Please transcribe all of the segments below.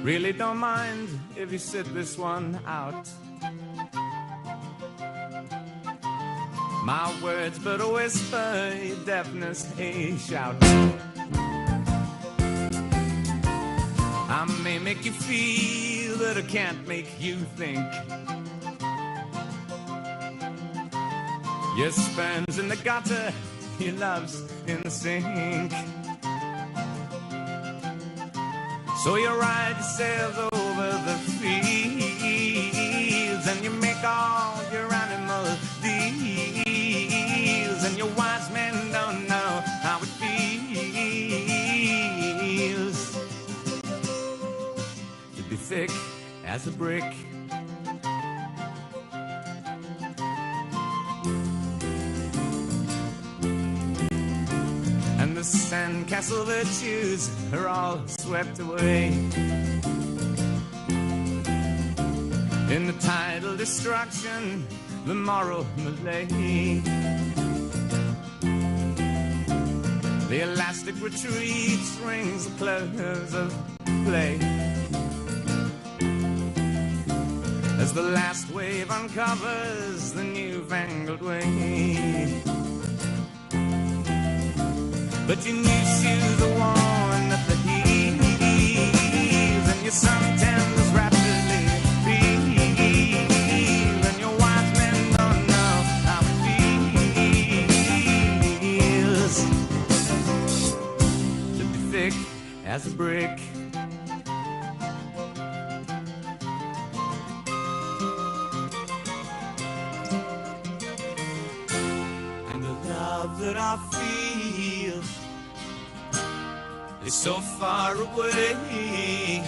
Really don't mind if you sit this one out. My words but a whisper, your deafness a shout. I may make you feel, but I can't make you think. Your sperm's in the gutter, your love's in the sink. So you ride yourselves over the fields, and you make all your animal deals, and your wise men don't know how it feels to be thick as a brick. And the sandcastle virtues are all swept away in the tidal destruction, the moral malaise. The elastic retreats, rings the close of play, as the last wave uncovers the newfangled way. But your new shoes are worn at the heels, and your suntans rapidly peel, and your wise men don't know how it feels to be thick as a brick. And the love that I feel is so far away.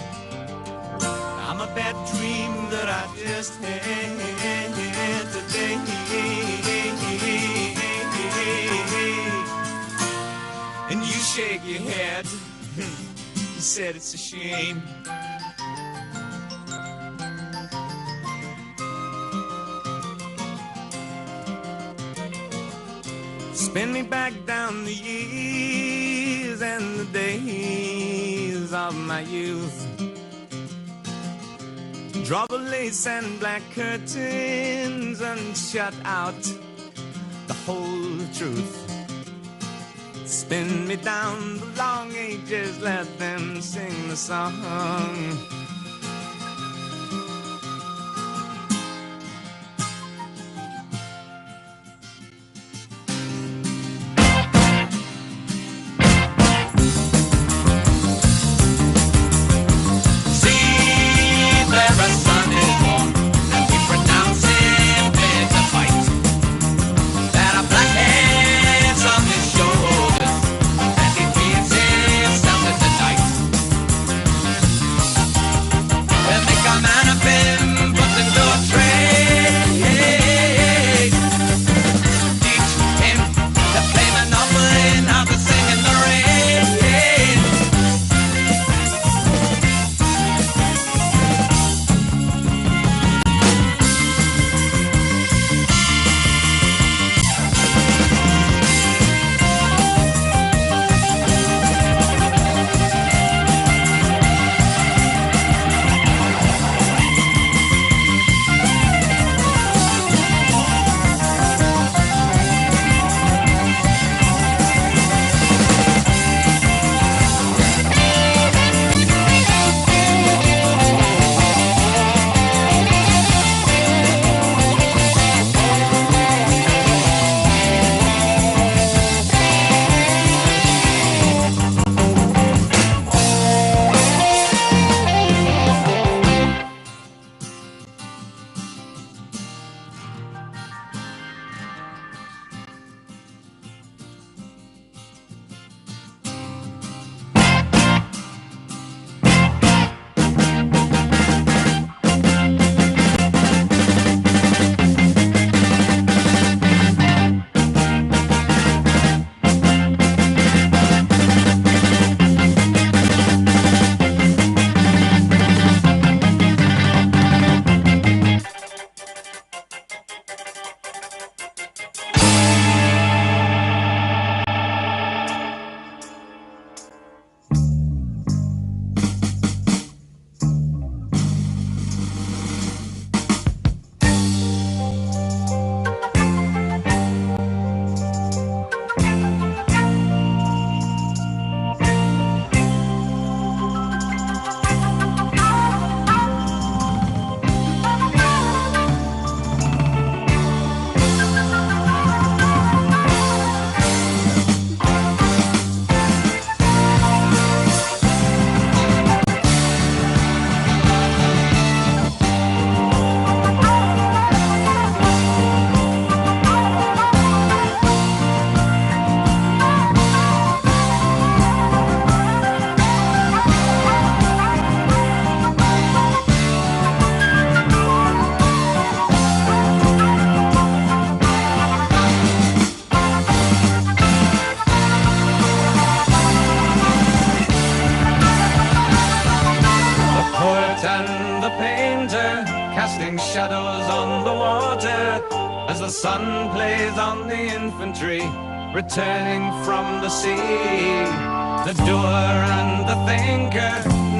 I'm a bad dream that I just had today. And you shake your head, you said it's a shame. Spin me back down the years and the days of my youth. Draw the lace and black curtains and shut out the whole truth. Spin me down the long ages, let them sing the song. as the sun plays on the infantry returning from the sea. The doer and the thinker,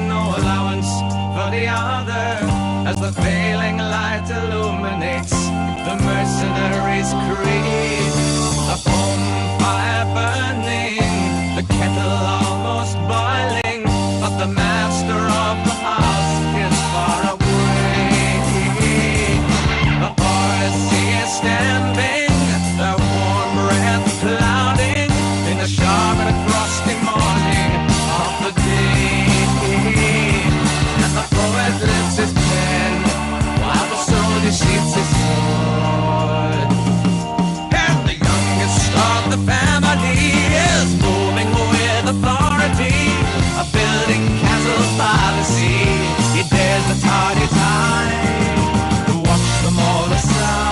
no allowance for the other, as the failing light illuminates the mercenary's creed. The bonfire burning, the kettle almost boiling, but the master of the house is far away. The horse he is stamping, the warm breath clouding in the sharp and frosty morning of the day. And the poet lifts his pen while the soldier sheathes his sword. And the youngest of the family is moving with authority, a building castles by the sea. He dares the tardy time to watch them all aside.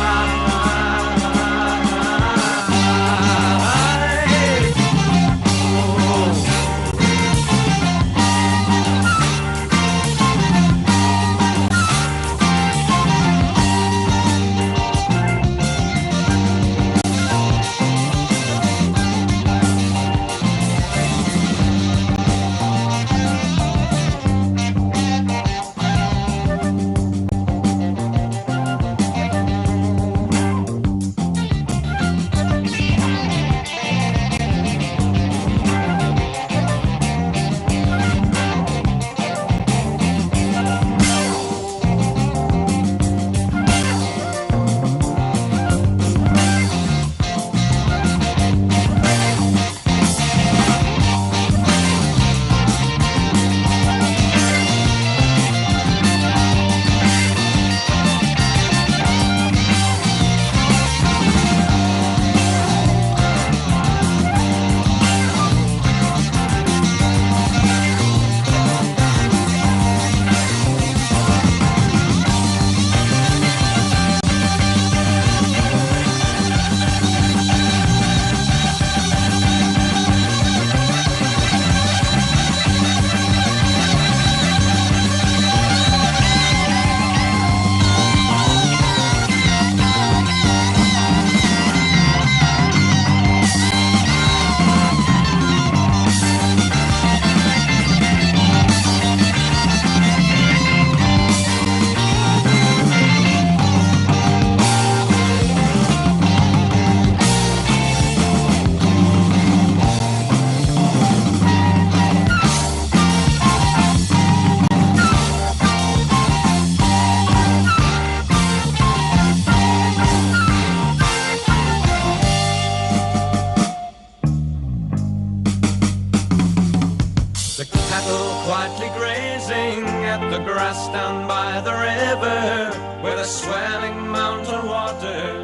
Quietly grazing at the grass down by the river, where the swelling mountain water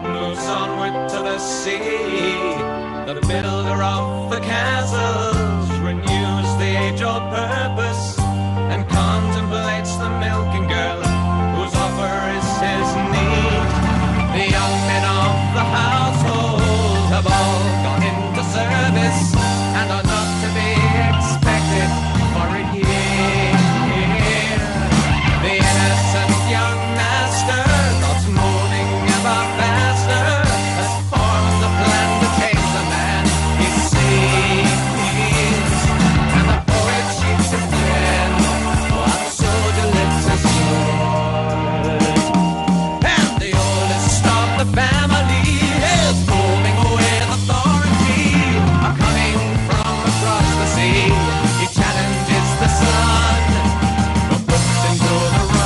moves onward to the sea. The builder of the castles renews the age-old purpose and contemplates the milking girl whose offer is his need. The young men of the household have all gone into service and are not to be expected for a year. The innocent young master, not moaning ever faster, has formed a plan to change the man he sees. And the poet sheets his pen while the soldier lifts his sword. And the oldest of the family is moving with authority, coming from across the sea. He challenges the sun, who puts him to the run.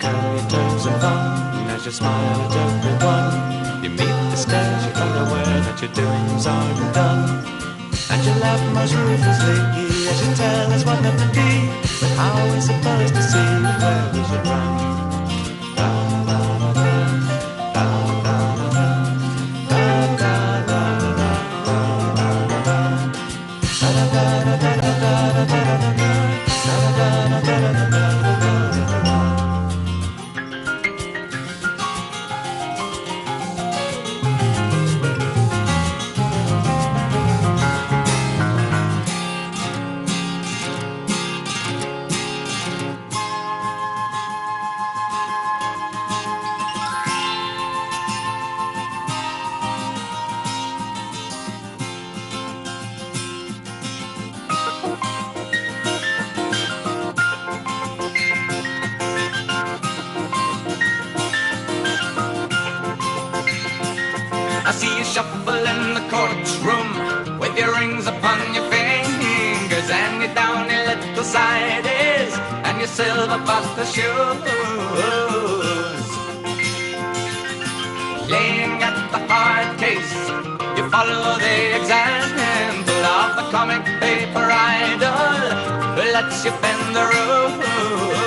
curl your toes and fun as you smile at everyone. You meet the stairs, you're unaware that your doings aren't done. And you laugh most ruthlessly as you tell us what not to be. But how are we supposed to see where we should run? I see you shuffle in the courtroom with your rings upon your fingers and your downy little sideys and your silver buckle shoes. Laying at the hard case, you follow the example of the comic paper idol who lets you bend the rules.